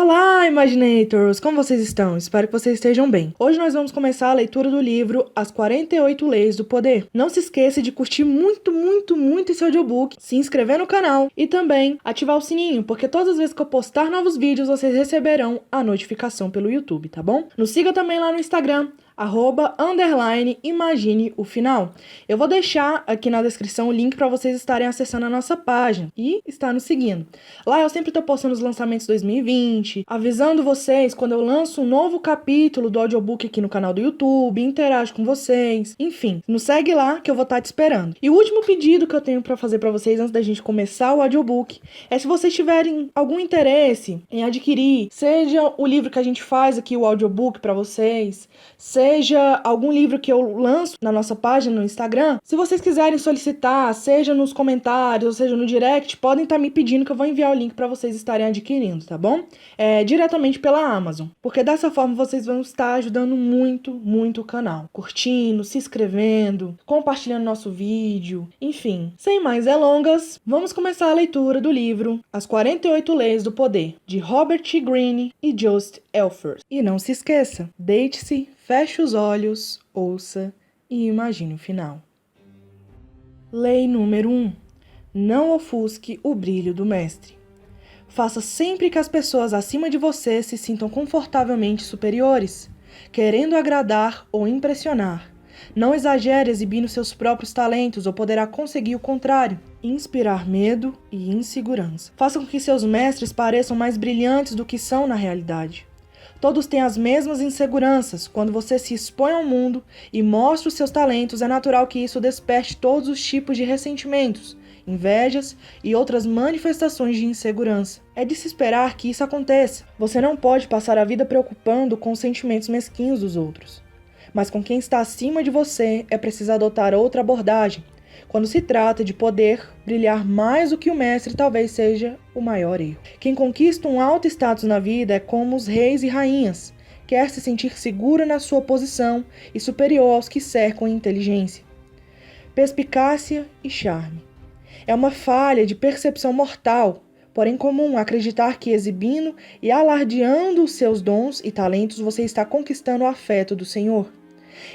Olá, Imaginators! Como vocês estão? Espero que vocês estejam bem. Hoje nós vamos começar a leitura do livro As 48 Leis do Poder. Não se esqueça de curtir muito esse audiobook, se inscrever no canal e também ativar o sininho, porque todas as vezes que eu postar novos vídeos, vocês receberão a notificação pelo YouTube, tá bom? Nos siga também lá no Instagram, @_imagine o final. Eu vou deixar aqui na descrição o link para vocês estarem acessando a nossa página e estar nos seguindo. Lá eu sempre tô postando os lançamentos 2020, avisando vocês quando eu lanço um novo capítulo do audiobook aqui no canal do YouTube, interajo com vocês, enfim, nos segue lá que eu vou estar te esperando. E o último pedido que eu tenho para fazer para vocês antes da gente começar o audiobook é se vocês tiverem algum interesse em adquirir, seja o livro que a gente faz aqui, o audiobook para vocês, seja algum livro que eu lanço na nossa página no Instagram, se vocês quiserem solicitar, seja nos comentários, ou seja no direct, podem estar me pedindo que eu vou enviar o link para vocês estarem adquirindo, tá bom? Diretamente pela Amazon, porque dessa forma vocês vão estar ajudando muito o canal, curtindo, se inscrevendo, compartilhando nosso vídeo, enfim. Sem mais delongas, vamos começar a leitura do livro As 48 Leis do Poder, de Robert T. Greene e Joseph Elfers. E não se esqueça, deite-se, feche os olhos, ouça e imagine o final. Lei número 1. Não ofusque o brilho do mestre. Faça sempre que as pessoas acima de você se sintam confortavelmente superiores, querendo agradar ou impressionar. Não exagere exibindo seus próprios talentos ou poderá conseguir o contrário, inspirar medo e insegurança. Faça com que seus mestres pareçam mais brilhantes do que são na realidade. Todos têm as mesmas inseguranças. Quando você se expõe ao mundo e mostra os seus talentos, é natural que isso desperte todos os tipos de ressentimentos, invejas e outras manifestações de insegurança. É de se esperar que isso aconteça. Você não pode passar a vida preocupando com os sentimentos mesquinhos dos outros. Mas com quem está acima de você, é preciso adotar outra abordagem. Quando se trata de poder, brilhar mais do que o mestre talvez seja o maior erro. Quem conquista um alto status na vida é como os reis e rainhas. Quer se sentir seguro na sua posição e superior aos que cercam em inteligência, perspicácia e charme. É uma falha de percepção mortal, porém comum, acreditar que exibindo e alardeando os seus dons e talentos você está conquistando o afeto do Senhor.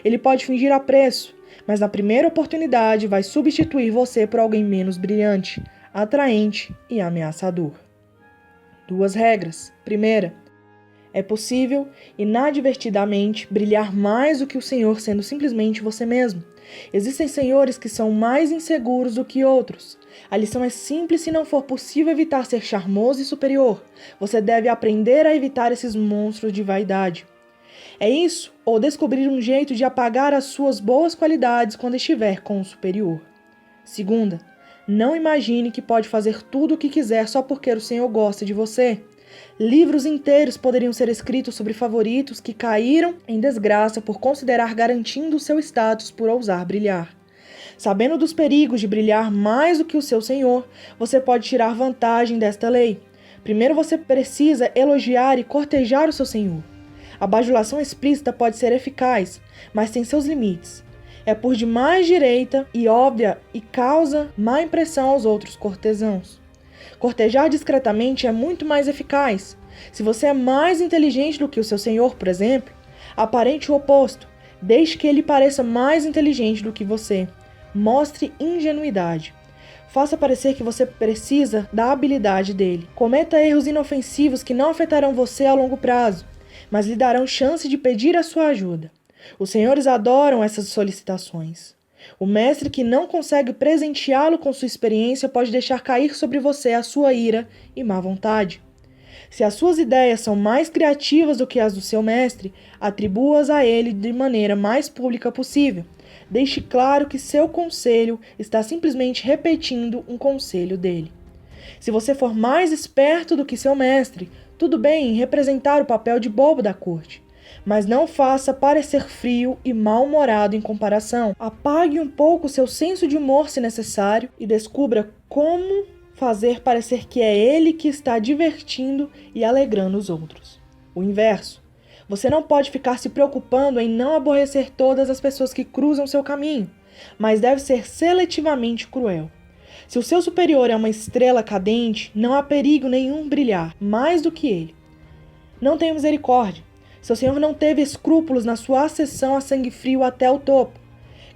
Ele pode fingir apreço, mas na primeira oportunidade vai substituir você por alguém menos brilhante, atraente e ameaçador. 2 regras. Primeira, é possível, inadvertidamente, brilhar mais do que o Senhor sendo simplesmente você mesmo. Existem senhores que são mais inseguros do que outros. A lição é simples: se não for possível evitar ser charmoso e superior, você deve aprender a evitar esses monstros de vaidade. É isso, ou descobrir um jeito de apagar as suas boas qualidades quando estiver com o superior. Segunda, não imagine que pode fazer tudo o que quiser só porque o Senhor gosta de você. Livros inteiros poderiam ser escritos sobre favoritos que caíram em desgraça por considerar garantindo o seu status por ousar brilhar. Sabendo dos perigos de brilhar mais do que o seu Senhor, você pode tirar vantagem desta lei. Primeiro você precisa elogiar e cortejar o seu Senhor. A bajulação explícita pode ser eficaz, mas tem seus limites. É por demais direita e óbvia e causa má impressão aos outros cortesãos. Cortejar discretamente é muito mais eficaz. Se você é mais inteligente do que o seu senhor, por exemplo, aparente o oposto. Deixe que ele pareça mais inteligente do que você. Mostre ingenuidade. Faça parecer que você precisa da habilidade dele. Cometa erros inofensivos que não afetarão você a longo prazo, mas lhe darão chance de pedir a sua ajuda. Os senhores adoram essas solicitações. O mestre que não consegue presenteá-lo com sua experiência pode deixar cair sobre você a sua ira e má vontade. Se as suas ideias são mais criativas do que as do seu mestre, atribua-as a ele de maneira mais pública possível. Deixe claro que seu conselho está simplesmente repetindo um conselho dele. Se você for mais esperto do que seu mestre, tudo bem em representar o papel de bobo da corte, mas não faça parecer frio e mal-humorado em comparação. Apague um pouco seu senso de humor se necessário e descubra como fazer parecer que é ele que está divertindo e alegrando os outros. O inverso. Você não pode ficar se preocupando em não aborrecer todas as pessoas que cruzam seu caminho, mas deve ser seletivamente cruel. Se o seu superior é uma estrela cadente, não há perigo nenhum brilhar mais do que ele. Não tenha misericórdia. Seu Senhor não teve escrúpulos na sua ascensão a sangue frio até o topo.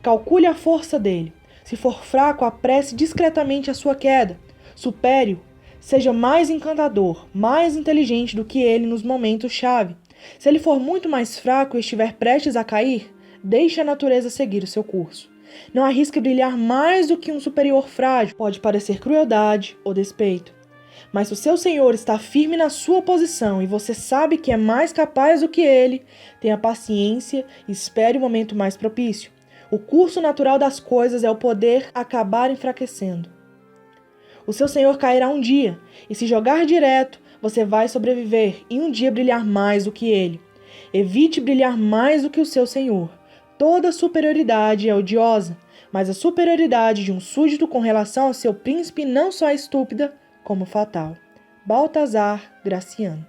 Calcule a força dele. Se for fraco, apresse discretamente a sua queda. Supere-o. Seja mais encantador, mais inteligente do que ele nos momentos-chave. Se ele for muito mais fraco e estiver prestes a cair, deixe a natureza seguir o seu curso. Não arrisque brilhar mais do que um superior frágil. Pode parecer crueldade ou despeito. Mas se o seu Senhor está firme na sua posição e você sabe que é mais capaz do que ele, tenha paciência e espere o momento mais propício. O curso natural das coisas é o poder acabar enfraquecendo. O seu Senhor cairá um dia, e se jogar direto, você vai sobreviver e um dia brilhar mais do que ele. Evite brilhar mais do que o seu Senhor. Toda superioridade é odiosa, mas a superioridade de um súdito com relação ao seu príncipe não só é estúpida, como fatal. Baltazar Graciano.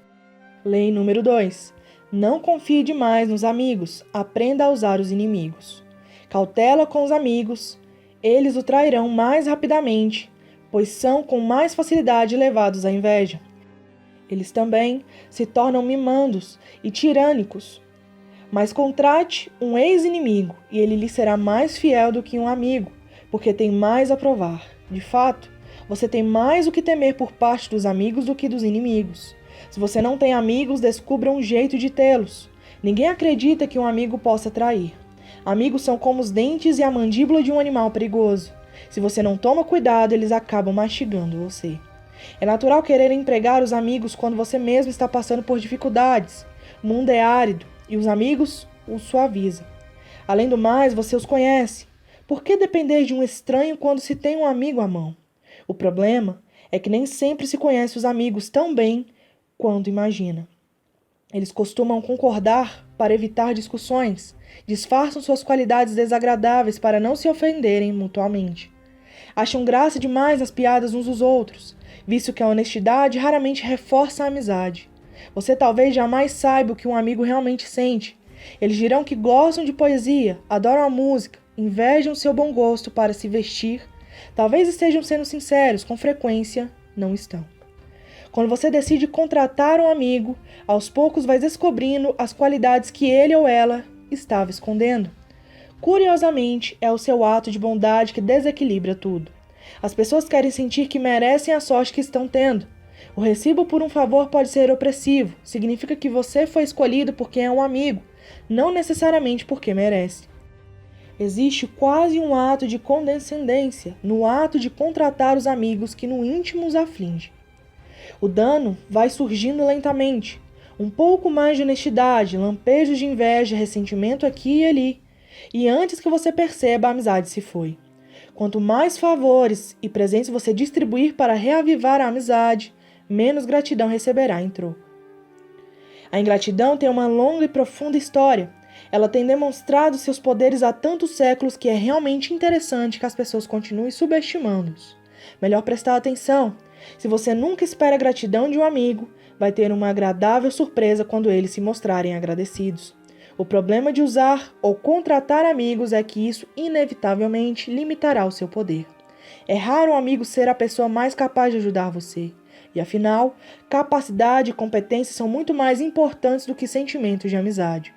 Lei número 2. Não confie demais nos amigos, aprenda a usar os inimigos. Cautela com os amigos, eles o trairão mais rapidamente, pois são com mais facilidade levados à inveja. Eles também se tornam mimandos e tirânicos. Mas contrate um ex-inimigo e ele lhe será mais fiel do que um amigo, porque tem mais a provar. De fato, você tem mais o que temer por parte dos amigos do que dos inimigos. Se você não tem amigos, descubra um jeito de tê-los. Ninguém acredita que um amigo possa trair. Amigos são como os dentes e a mandíbula de um animal perigoso. Se você não toma cuidado, eles acabam mastigando você. É natural querer empregar os amigos quando você mesmo está passando por dificuldades. O mundo é árido e os amigos os suavizam. Além do mais, você os conhece. Por que depender de um estranho quando se tem um amigo à mão? O problema é que nem sempre se conhece os amigos tão bem quanto imagina. Eles costumam concordar para evitar discussões, disfarçam suas qualidades desagradáveis para não se ofenderem mutuamente. Acham graça demais nas piadas uns dos outros, visto que a honestidade raramente reforça a amizade. Você talvez jamais saiba o que um amigo realmente sente. Eles dirão que gostam de poesia, adoram a música, invejam seu bom gosto para se vestir. Talvez estejam sendo sinceros, com frequência não estão. Quando você decide contratar um amigo, aos poucos vai descobrindo as qualidades que ele ou ela estava escondendo. Curiosamente, é o seu ato de bondade que desequilibra tudo. As pessoas querem sentir que merecem a sorte que estão tendo. O recibo por um favor pode ser opressivo. Significa que você foi escolhido porque é um amigo, não necessariamente porque merece. Existe quase um ato de condescendência no ato de contratar os amigos que no íntimo os aflige. O dano vai surgindo lentamente. Um pouco mais de honestidade, lampejos de inveja, ressentimento aqui e ali. E antes que você perceba, a amizade se foi. Quanto mais favores e presentes você distribuir para reavivar a amizade, menos gratidão receberá em troco. A ingratidão tem uma longa e profunda história. Ela tem demonstrado seus poderes há tantos séculos que é realmente interessante que as pessoas continuem subestimando-os. Melhor prestar atenção. Se você nunca espera a gratidão de um amigo, vai ter uma agradável surpresa quando eles se mostrarem agradecidos. O problema de usar ou contratar amigos é que isso inevitavelmente limitará o seu poder. É raro um amigo ser a pessoa mais capaz de ajudar você. E afinal, capacidade e competência são muito mais importantes do que sentimentos de amizade.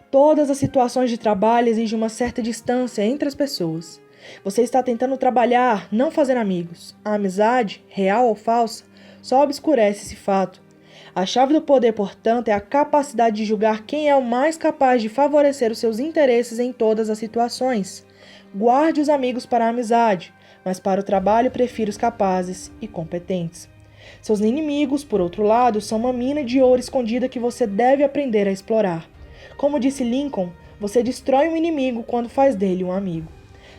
Todas as situações de trabalho exigem uma certa distância entre as pessoas. Você está tentando trabalhar, não fazer amigos. A amizade, real ou falsa, só obscurece esse fato. A chave do poder, portanto, é a capacidade de julgar quem é o mais capaz de favorecer os seus interesses em todas as situações. Guarde os amigos para a amizade, mas para o trabalho prefira os capazes e competentes. Seus inimigos, por outro lado, são uma mina de ouro escondida que você deve aprender a explorar. Como disse Lincoln, você destrói um inimigo quando faz dele um amigo.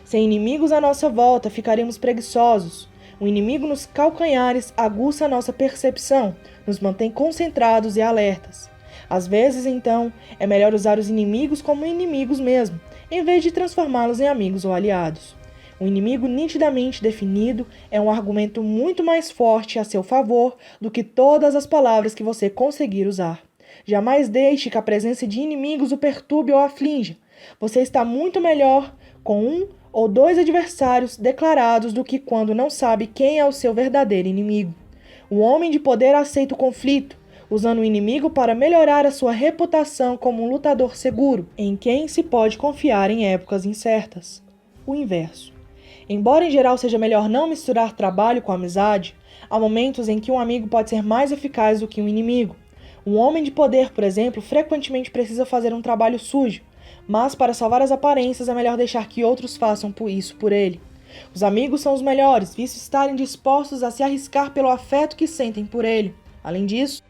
Sem inimigos à nossa volta, ficaremos preguiçosos. O inimigo nos calcanhares aguça a nossa percepção, nos mantém concentrados e alertas. Às vezes, então, é melhor usar os inimigos como inimigos mesmo, em vez de transformá-los em amigos ou aliados. Um inimigo nitidamente definido é um argumento muito mais forte a seu favor do que todas as palavras que você conseguir usar. Jamais deixe que a presença de inimigos o perturbe ou aflinja. Você está muito melhor com um ou dois adversários declarados do que quando não sabe quem é o seu verdadeiro inimigo. O homem de poder aceita o conflito. usando o inimigo para melhorar a sua reputação como um lutador seguro, em quem se pode confiar em épocas incertas. O inverso. Embora em geral seja melhor não misturar trabalho com amizade, há momentos em que um amigo pode ser mais eficaz do que um inimigo. Um homem de poder, por exemplo, frequentemente precisa fazer um trabalho sujo, mas para salvar as aparências é melhor deixar que outros façam isso por ele. Os amigos são os melhores, visto estarem dispostos a se arriscar pelo afeto que sentem por ele. Além disso,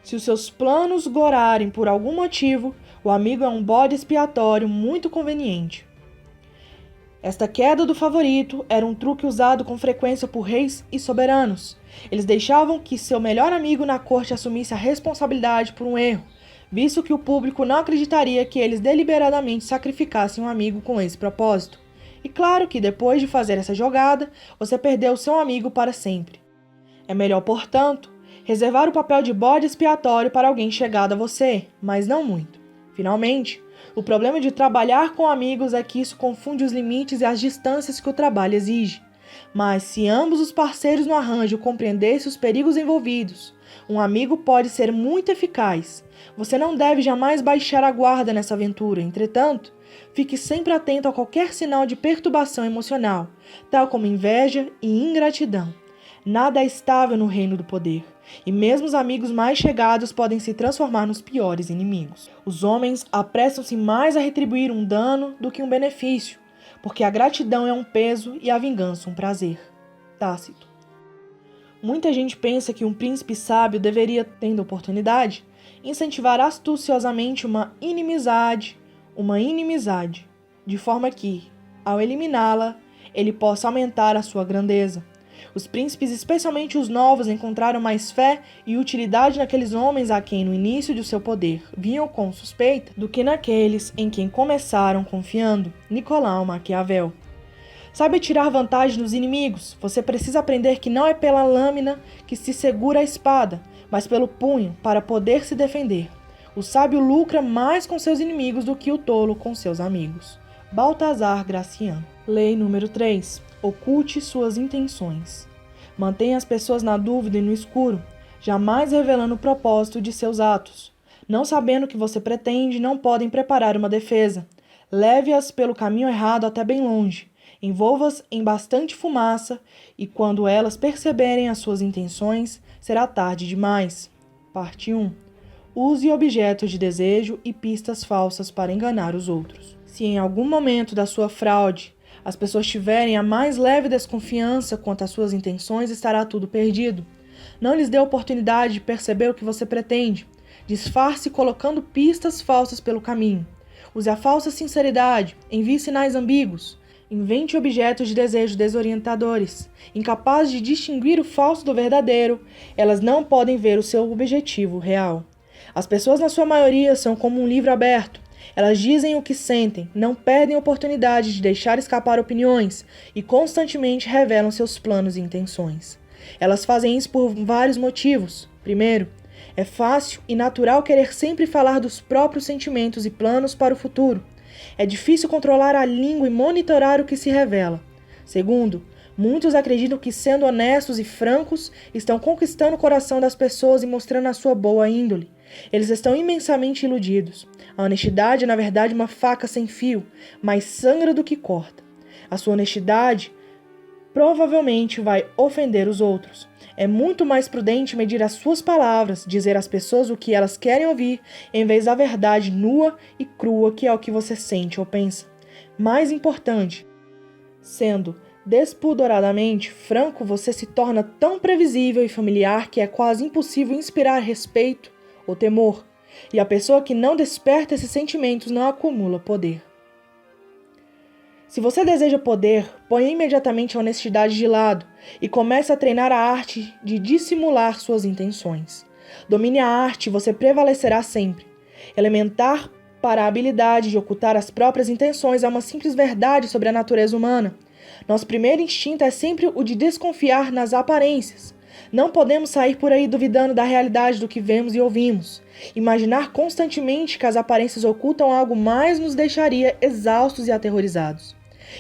se os seus planos gorarem por algum motivo, o amigo é um bode expiatório muito conveniente. Esta queda do favorito era um truque usado com frequência por reis e soberanos. Eles deixavam que seu melhor amigo na corte assumisse a responsabilidade por um erro, visto que o público não acreditaria que eles deliberadamente sacrificassem um amigo com esse propósito. E claro que depois de fazer essa jogada, você perdeu seu amigo para sempre. É melhor, portanto, reservar o papel de bode expiatório para alguém chegado a você, mas não muito. Finalmente, o problema de trabalhar com amigos é que isso confunde os limites e as distâncias que o trabalho exige. Mas se ambos os parceiros no arranjo compreendessem os perigos envolvidos, um amigo pode ser muito eficaz. Você não deve jamais baixar a guarda nessa aventura, entretanto, fique sempre atento a qualquer sinal de perturbação emocional, tal como inveja e ingratidão. Nada é estável no reino do poder, e mesmo os amigos mais chegados podem se transformar nos piores inimigos. Os homens apressam-se mais a retribuir um dano do que um benefício, porque a gratidão é um peso e a vingança um prazer. Tácito. Muita gente pensa que um príncipe sábio deveria, tendo oportunidade, incentivar astuciosamente uma inimizade, de forma que, ao eliminá-la, ele possa aumentar a sua grandeza. Os príncipes, especialmente os novos, encontraram mais fé e utilidade naqueles homens a quem, no início de seu poder, viam com suspeita, do que naqueles em quem começaram confiando. Nicolau Maquiavel. Sabe tirar vantagem dos inimigos? Você precisa aprender que não é pela lâmina que se segura a espada, mas pelo punho, para poder se defender. O sábio lucra mais com seus inimigos do que o tolo com seus amigos. Baltazar Graciano. Lei número 3. Oculte suas intenções. Mantenha as pessoas na dúvida e no escuro, jamais revelando o propósito de seus atos. Não sabendo o que você pretende, não podem preparar uma defesa. Leve-as pelo caminho errado até bem longe. Envolva-as em bastante fumaça e, quando elas perceberem as suas intenções, será tarde demais. Parte 1. Use objetos de desejo e pistas falsas para enganar os outros. Se em algum momento da sua fraude as pessoas tiverem a mais leve desconfiança quanto às suas intenções, estará tudo perdido. Não lhes dê oportunidade de perceber o que você pretende. Disfarce colocando pistas falsas pelo caminho. Use a falsa sinceridade. Envie sinais ambíguos. Invente objetos de desejo desorientadores. Incapazes de distinguir o falso do verdadeiro, elas não podem ver o seu objetivo real. As pessoas, na sua maioria, são como um livro aberto. Elas dizem o que sentem, não perdem oportunidade de deixar escapar opiniões e constantemente revelam seus planos e intenções. Elas fazem isso por vários motivos. Primeiro, é fácil e natural querer sempre falar dos próprios sentimentos e planos para o futuro. É difícil controlar a língua e monitorar o que se revela. Segundo, muitos acreditam que, sendo honestos e francos, estão conquistando o coração das pessoas e mostrando a sua boa índole. Eles estão imensamente iludidos. A honestidade é, na verdade, uma faca sem fio, mais sangra do que corta. A sua honestidade provavelmente vai ofender os outros. É muito mais prudente medir as suas palavras, dizer às pessoas o que elas querem ouvir, em vez da verdade nua e crua que é o que você sente ou pensa. Mais importante, sendo despudoradamente franco, você se torna tão previsível e familiar que é quase impossível inspirar respeito ou temor, e a pessoa que não desperta esses sentimentos não acumula poder. Se você deseja poder, ponha imediatamente a honestidade de lado e comece a treinar a arte de dissimular suas intenções. Domine a arte e você prevalecerá sempre. Elementar para a habilidade de ocultar as próprias intenções é uma simples verdade sobre a natureza humana. Nosso primeiro instinto é sempre o de desconfiar nas aparências. Não podemos sair por aí duvidando da realidade do que vemos e ouvimos. Imaginar constantemente que as aparências ocultam algo mais nos deixaria exaustos e aterrorizados.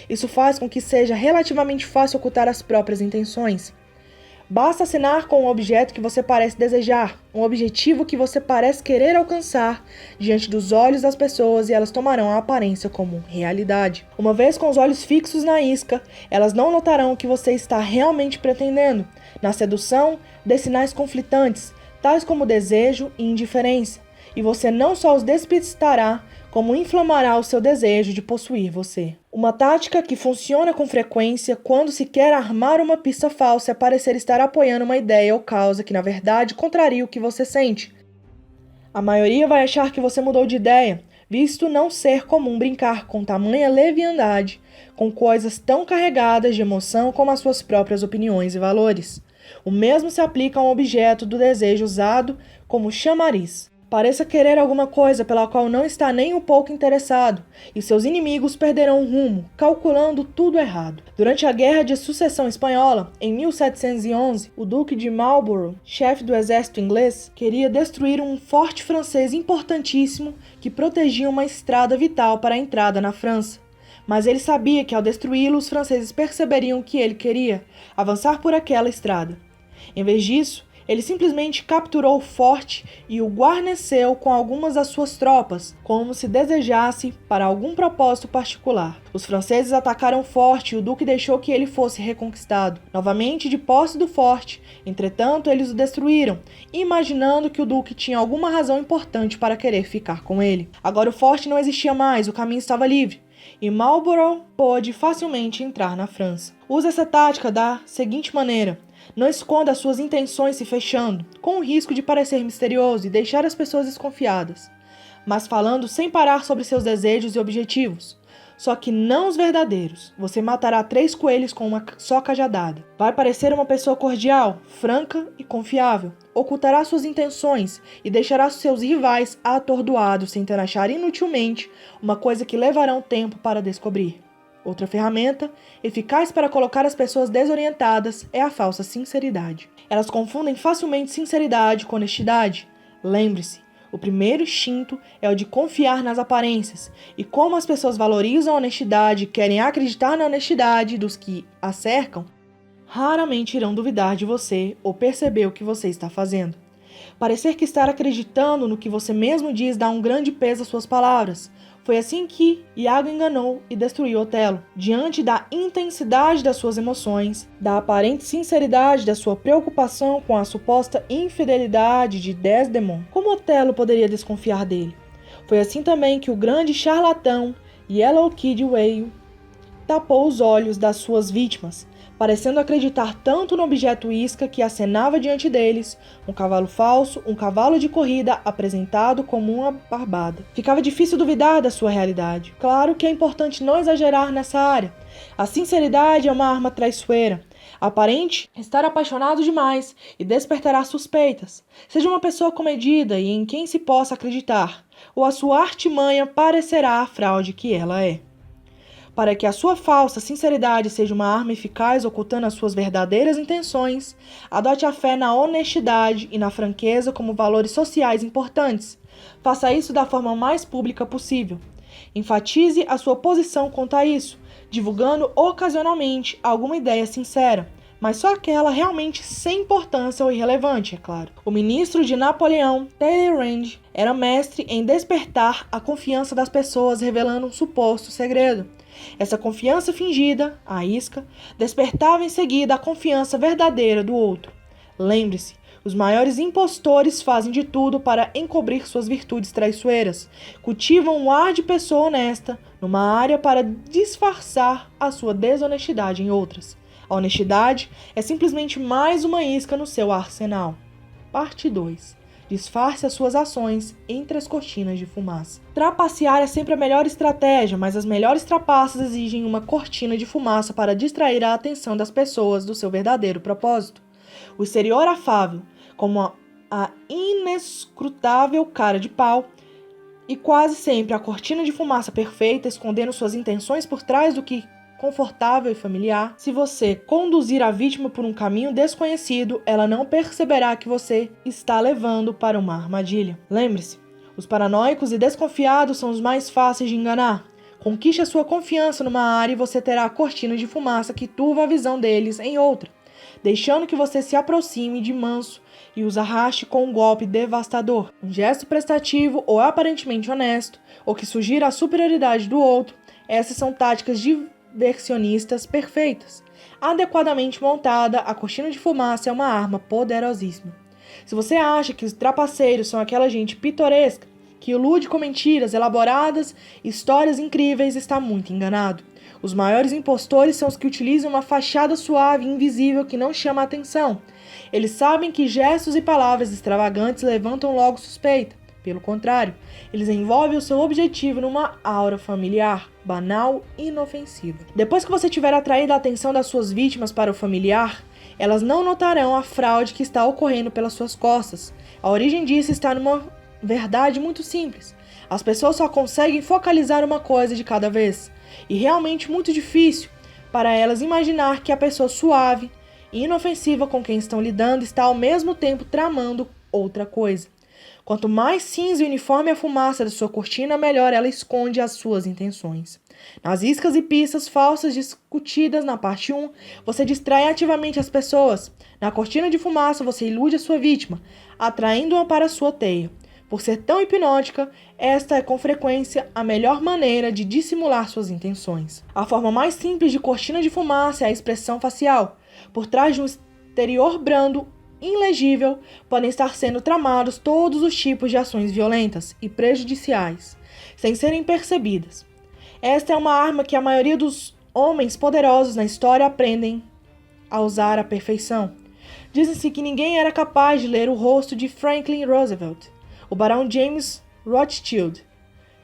Isso faz com que seja relativamente fácil ocultar as próprias intenções. Basta assinar com um objeto que você parece desejar, um objetivo que você parece querer alcançar diante dos olhos das pessoas e elas tomarão a aparência como realidade. Uma vez com os olhos fixos na isca, elas não notarão o que você está realmente pretendendo. Na sedução, dê sinais conflitantes, tais como desejo e indiferença, e você não só os despistará, como inflamará o seu desejo de possuir você. Uma tática que funciona com frequência quando se quer armar uma pista falsa é parecer estar apoiando uma ideia ou causa que, na verdade, contraria o que você sente. A maioria vai achar que você mudou de ideia, visto não ser comum brincar com tamanha leviandade, com coisas tão carregadas de emoção como as suas próprias opiniões e valores. O mesmo se aplica a um objeto do desejo usado como chamariz. Pareça querer alguma coisa pela qual não está nem um pouco interessado, e seus inimigos perderão o rumo, calculando tudo errado. Durante a Guerra de Sucessão Espanhola, em 1711, o Duque de Marlborough, chefe do exército inglês, queria destruir um forte francês importantíssimo que protegia uma estrada vital para a entrada na França. Mas ele sabia que ao destruí-lo, os franceses perceberiam o que ele queria, avançar por aquela estrada. Em vez disso, ele simplesmente capturou o forte e o guarneceu com algumas das suas tropas, como se desejasse para algum propósito particular. Os franceses atacaram o forte e o duque deixou que ele fosse reconquistado. Novamente de posse do forte, entretanto eles o destruíram, imaginando que o duque tinha alguma razão importante para querer ficar com ele. Agora o forte não existia mais, o caminho estava livre, e Marlborough pôde facilmente entrar na França. Use essa tática da seguinte maneira: não esconda as suas intenções se fechando, com o risco de parecer misterioso e deixar as pessoas desconfiadas, mas falando sem parar sobre seus desejos e objetivos. Só que não os verdadeiros. Você matará 3 coelhos com uma só cajadada. Vai parecer uma pessoa cordial, franca e confiável. Ocultará suas intenções e deixará seus rivais atordoados, tentando achar inutilmente uma coisa que levarão tempo para descobrir. Outra ferramenta, eficaz para colocar as pessoas desorientadas, é a falsa sinceridade. Elas confundem facilmente sinceridade com honestidade. Lembre-se, o primeiro instinto é o de confiar nas aparências, e como as pessoas valorizam a honestidade e querem acreditar na honestidade dos que a cercam, raramente irão duvidar de você ou perceber o que você está fazendo. Parecer que estar acreditando no que você mesmo diz dá um grande peso às suas palavras. Foi assim que Iago enganou e destruiu Otelo. Diante da intensidade das suas emoções, da aparente sinceridade da sua preocupação com a suposta infidelidade de Desdemona, como Otelo poderia desconfiar dele? Foi assim também que o grande charlatão Yellow Kid Whale tapou os olhos das suas vítimas, parecendo acreditar tanto no objeto isca que acenava diante deles, um cavalo falso, um cavalo de corrida apresentado como uma barbada. Ficava difícil duvidar da sua realidade. Claro que é importante não exagerar nessa área. A sinceridade é uma arma traiçoeira. Aparente estar apaixonado demais e despertará suspeitas. Seja uma pessoa comedida e em quem se possa acreditar, ou a sua artimanha parecerá a fraude que ela é. Para que a sua falsa sinceridade seja uma arma eficaz ocultando as suas verdadeiras intenções, adote a fé na honestidade e na franqueza como valores sociais importantes. Faça isso da forma mais pública possível. Enfatize a sua posição quanto a isso, divulgando ocasionalmente alguma ideia sincera, mas só aquela realmente sem importância ou irrelevante, é claro. O ministro de Napoleão, Talleyrand, era mestre em despertar a confiança das pessoas revelando um suposto segredo. Essa confiança fingida, a isca, despertava em seguida a confiança verdadeira do outro. Lembre-se, os maiores impostores fazem de tudo para encobrir suas virtudes traiçoeiras. Cultivam um ar de pessoa honesta numa área para disfarçar a sua desonestidade em outras. A honestidade é simplesmente mais uma isca no seu arsenal. Parte 2. Disfarce as suas ações entre as cortinas de fumaça. Trapacear é sempre a melhor estratégia, mas as melhores trapaças exigem uma cortina de fumaça para distrair a atenção das pessoas do seu verdadeiro propósito. O exterior afável, como a inescrutável cara de pau, e quase sempre a cortina de fumaça perfeita, escondendo suas intenções por trás do que confortável e familiar. Se você conduzir a vítima por um caminho desconhecido, ela não perceberá que você está levando para uma armadilha. Lembre-se, os paranoicos e desconfiados são os mais fáceis de enganar. Conquiste a sua confiança numa área e você terá a cortina de fumaça que turva a visão deles em outra. deixando que você se aproxime de manso e os arraste com um golpe devastador. Um gesto prestativo ou aparentemente honesto, ou que sugira a superioridade do outro, essas são táticas diversionistas perfeitas. Adequadamente montada, a cortina de fumaça é uma arma poderosíssima. Se você acha que os trapaceiros são aquela gente pitoresca, que ilude com mentiras elaboradas, histórias incríveis, está muito enganado. Os maiores impostores são os que utilizam uma fachada suave e invisível que não chama a atenção. Eles sabem que gestos e palavras extravagantes levantam logo suspeita. Pelo contrário, eles envolvem o seu objetivo numa aura familiar, banal e inofensiva. Depois que você tiver atraído a atenção das suas vítimas para o familiar, elas não notarão a fraude que está ocorrendo pelas suas costas. A origem disso está numa verdade muito simples. As pessoas só conseguem focalizar uma coisa de cada vez. E realmente muito difícil para elas imaginar que a pessoa suave e inofensiva com quem estão lidando está ao mesmo tempo tramando outra coisa. Quanto mais cinza e uniforme a fumaça da sua cortina, melhor ela esconde as suas intenções. Nas iscas e pistas falsas discutidas na parte 1, você distrai ativamente as pessoas. Na cortina de fumaça, você ilude a sua vítima, atraindo-a para a sua teia. Por ser tão hipnótica, esta é com frequência a melhor maneira de dissimular suas intenções. A forma mais simples de cortina de fumaça é a expressão facial. Por trás de um exterior brando, ilegível, podem estar sendo tramados todos os tipos de ações violentas e prejudiciais, sem serem percebidas. Esta é uma arma que a maioria dos homens poderosos na história aprendem a usar à perfeição. Dizem-se que ninguém era capaz de ler o rosto de Franklin Roosevelt. O barão James Rothschild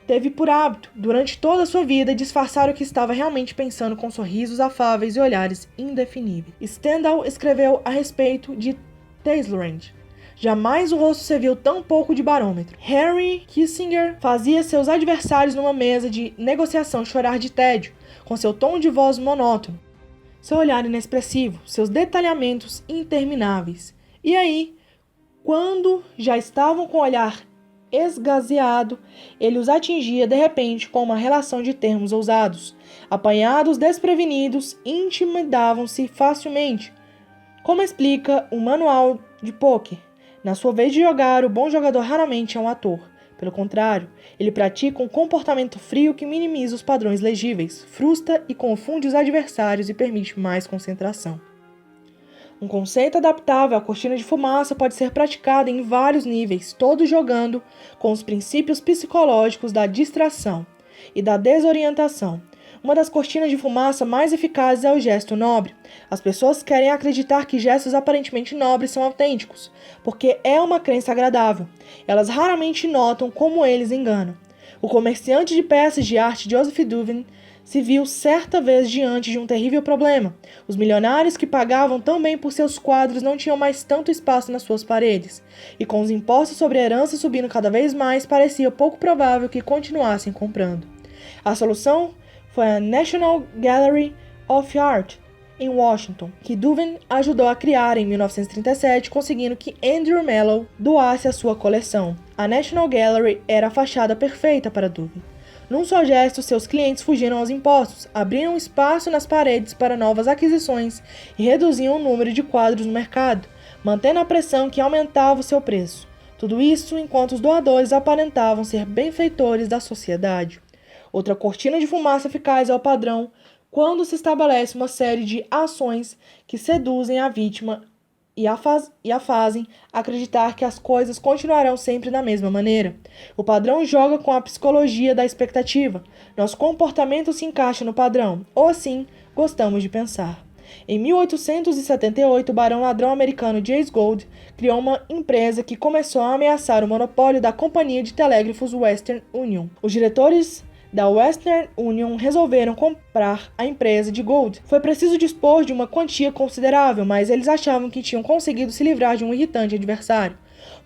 teve por hábito, durante toda a sua vida, disfarçar o que estava realmente pensando com sorrisos afáveis e olhares indefiníveis. Stendhal escreveu a respeito de Talleyrand. Jamais o rosto serviu tão pouco de barômetro. Henry Kissinger fazia seus adversários numa mesa de negociação chorar de tédio, com seu tom de voz monótono, seu olhar inexpressivo, seus detalhamentos intermináveis. E aí, quando já estavam com o olhar esgazeado, ele os atingia de repente com uma relação de termos ousados. Apanhados desprevenidos, intimidavam-se facilmente. Como explica o manual de pôquer, na sua vez de jogar, o bom jogador raramente é um ator. Pelo contrário, ele pratica um comportamento frio que minimiza os padrões legíveis, frustra e confunde os adversários e permite mais concentração. Um conceito adaptável à cortina de fumaça pode ser praticado em vários níveis, todos jogando com os princípios psicológicos da distração e da desorientação. Uma das cortinas de fumaça mais eficazes é o gesto nobre. As pessoas querem acreditar que gestos aparentemente nobres são autênticos, porque é uma crença agradável. Elas raramente notam como eles enganam. O comerciante de peças de arte Joseph Douvan se viu certa vez diante de um terrível problema. Os milionários que pagavam tão bem por seus quadros não tinham mais tanto espaço nas suas paredes, e com os impostos sobre a herança subindo cada vez mais, parecia pouco provável que continuassem comprando. A solução foi a National Gallery of Art, em Washington, que Douvan ajudou a criar em 1937, conseguindo que Andrew Mellon doasse a sua coleção. A National Gallery era a fachada perfeita para Douvan. Num só gesto, seus clientes fugiram aos impostos, abriram espaço nas paredes para novas aquisições e reduziam o número de quadros no mercado, mantendo a pressão que aumentava o seu preço. Tudo isso enquanto os doadores aparentavam ser benfeitores da sociedade. Outra cortina de fumaça eficaz é o padrão quando se estabelece uma série de ações que seduzem a vítima e a fazem acreditar que as coisas continuarão sempre da mesma maneira. O padrão joga com a psicologia da expectativa. Nosso comportamento se encaixa no padrão, ou assim gostamos de pensar. Em 1878, o barão ladrão americano Jay Gould criou uma empresa que começou a ameaçar o monopólio da companhia de telégrafos Western Union. Os diretores da Western Union resolveram comprar a empresa de Gould. Foi preciso dispor de uma quantia considerável, mas eles achavam que tinham conseguido se livrar de um irritante adversário.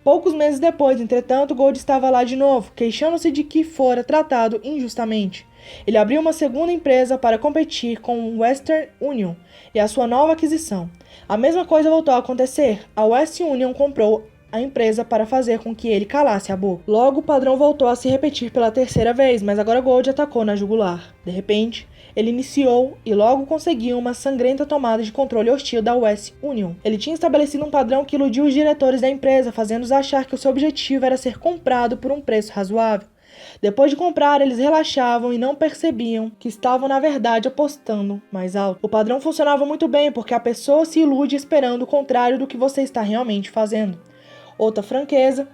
Poucos meses depois, entretanto, Gould estava lá de novo, queixando-se de que fora tratado injustamente. Ele abriu uma segunda empresa para competir com Western Union e a sua nova aquisição. A mesma coisa voltou a acontecer. A Western Union comprou a empresa para fazer com que ele calasse a boca. Logo, o padrão voltou a se repetir pela terceira vez, mas agora Gold atacou na jugular. De repente, ele iniciou e logo conseguiu uma sangrenta tomada de controle hostil da West Union. Ele tinha estabelecido um padrão que iludiu os diretores da empresa, fazendo-os achar que o seu objetivo era ser comprado por um preço razoável. Depois de comprar, eles relaxavam e não percebiam que estavam, na verdade, apostando mais alto. O padrão funcionava muito bem, porque a pessoa se ilude esperando o contrário do que você está realmente fazendo. Outra franqueza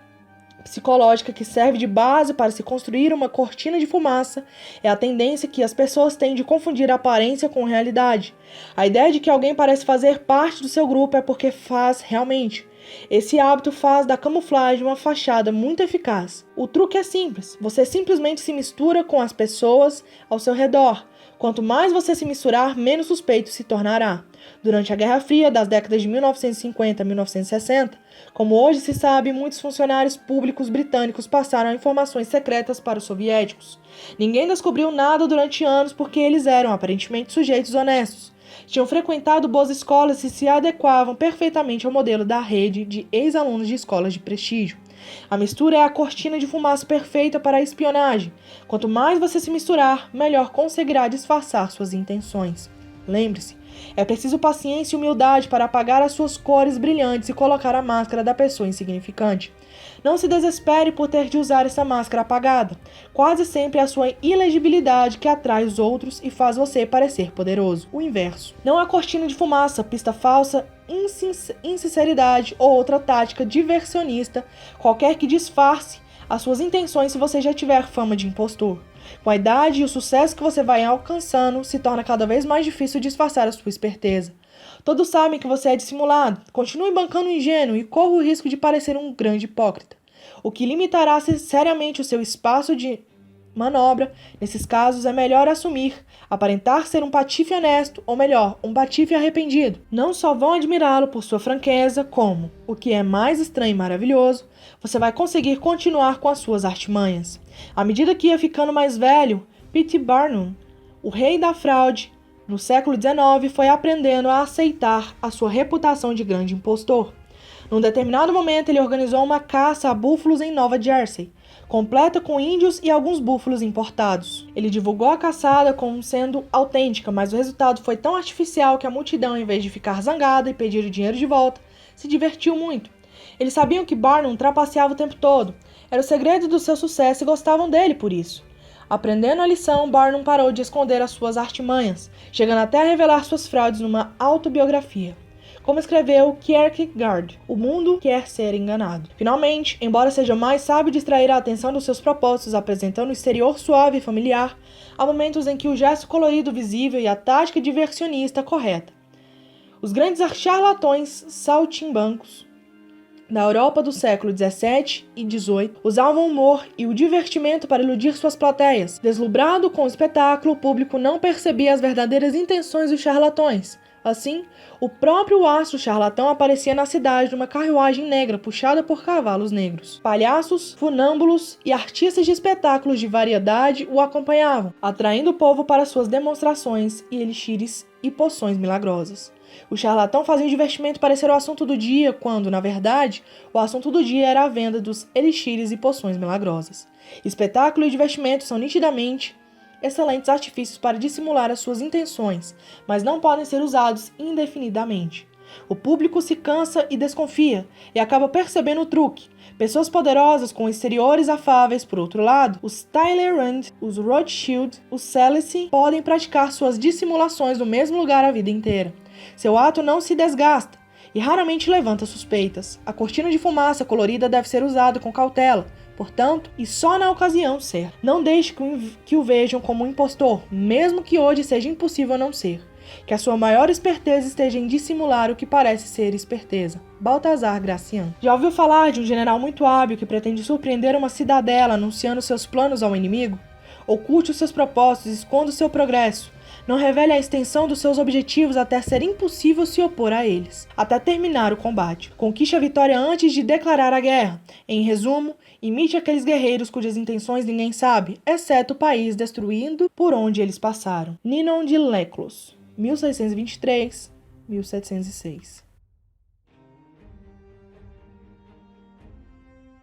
psicológica que serve de base para se construir uma cortina de fumaça é a tendência que as pessoas têm de confundir a aparência com realidade. A ideia de que alguém parece fazer parte do seu grupo é porque faz realmente. Esse hábito faz da camuflagem uma fachada muito eficaz. O truque é simples, você simplesmente se mistura com as pessoas ao seu redor. Quanto mais você se misturar, menos suspeito se tornará. Durante a Guerra Fria, das décadas de 1950 a 1960, como hoje se sabe, muitos funcionários públicos britânicos passaram informações secretas para os soviéticos. Ninguém descobriu nada durante anos porque eles eram aparentemente sujeitos honestos. Tinham frequentado boas escolas e se adequavam perfeitamente ao modelo da rede de ex-alunos de escolas de prestígio. A mistura é a cortina de fumaça perfeita para a espionagem. Quanto mais você se misturar, melhor conseguirá disfarçar suas intenções. Lembre-se, é preciso paciência e humildade para apagar as suas cores brilhantes e colocar a máscara da pessoa insignificante. Não se desespere por ter de usar essa máscara apagada. Quase sempre é a sua ilegibilidade que atrai os outros e faz você parecer poderoso. O inverso. Não há cortina de fumaça, pista falsa, insinceridade ou outra tática diversionista, qualquer que disfarce as suas intenções se você já tiver fama de impostor. Com a idade e o sucesso que você vai alcançando, se torna cada vez mais difícil disfarçar a sua esperteza. Todos sabem que você é dissimulado. Continue bancando o ingênuo e corra o risco de parecer um grande hipócrita, o que limitará seriamente o seu espaço de manobra. Nesses casos, é melhor assumir, aparentar ser um patife honesto, ou melhor, um patife arrependido. Não só vão admirá-lo por sua franqueza, como, o que é mais estranho e maravilhoso, você vai conseguir continuar com as suas artimanhas. À medida que ia ficando mais velho, P.T. Barnum, o rei da fraude, no século XIX, foi aprendendo a aceitar a sua reputação de grande impostor. Num determinado momento, ele organizou uma caça a búfalos em Nova Jersey, completa com índios e alguns búfalos importados. Ele divulgou a caçada como sendo autêntica, mas o resultado foi tão artificial que a multidão, em vez de ficar zangada e pedir o dinheiro de volta, se divertiu muito. Eles sabiam que Barnum trapaceava o tempo todo. Era o segredo do seu sucesso e gostavam dele por isso. Aprendendo a lição, Barnum parou de esconder as suas artimanhas, chegando até a revelar suas fraudes numa autobiografia. Como escreveu Kierkegaard, o mundo quer ser enganado. Finalmente, embora seja mais sábio distrair a atenção dos seus propósitos apresentando um exterior suave e familiar, há momentos em que o gesto colorido visível e a tática diversionista correta. Os grandes charlatões saltimbancos da Europa do século XVII e XVIII usavam o humor e o divertimento para iludir suas plateias. Deslumbrado com o espetáculo, o público não percebia as verdadeiras intenções dos charlatões. Assim, o próprio astro charlatão aparecia na cidade numa carruagem negra puxada por cavalos negros. Palhaços, funâmbulos e artistas de espetáculos de variedade o acompanhavam, atraindo o povo para suas demonstrações e elixires e poções milagrosas. O charlatão fazia o divertimento parecer o assunto do dia, quando, na verdade, o assunto do dia era a venda dos elixires e poções milagrosas. Espetáculo e divertimento são nitidamente excelentes artifícios para dissimular as suas intenções, mas não podem ser usados indefinidamente. O público se cansa e desconfia, e acaba percebendo o truque. Pessoas poderosas com exteriores afáveis, por outro lado, os Talleyrand, os Rothschild, os Salice, podem praticar suas dissimulações no mesmo lugar a vida inteira. Seu ato não se desgasta e raramente levanta suspeitas. A cortina de fumaça colorida deve ser usada com cautela, portanto, e só na ocasião certa. Não deixe que o vejam como um impostor, mesmo que hoje seja impossível não ser. Que a sua maior esperteza esteja em dissimular o que parece ser esperteza. Baltazar Gracian. Já ouviu falar de um general muito hábil que pretende surpreender uma cidadela anunciando seus planos ao inimigo? Oculte os seus propósitos, esconda o seu progresso. Não revele a extensão dos seus objetivos até ser impossível se opor a eles, até terminar o combate. Conquiste a vitória antes de declarar a guerra. Em resumo, imite aqueles guerreiros cujas intenções ninguém sabe, exceto o país destruindo por onde eles passaram. Ninon de Leclos, 1623-1706.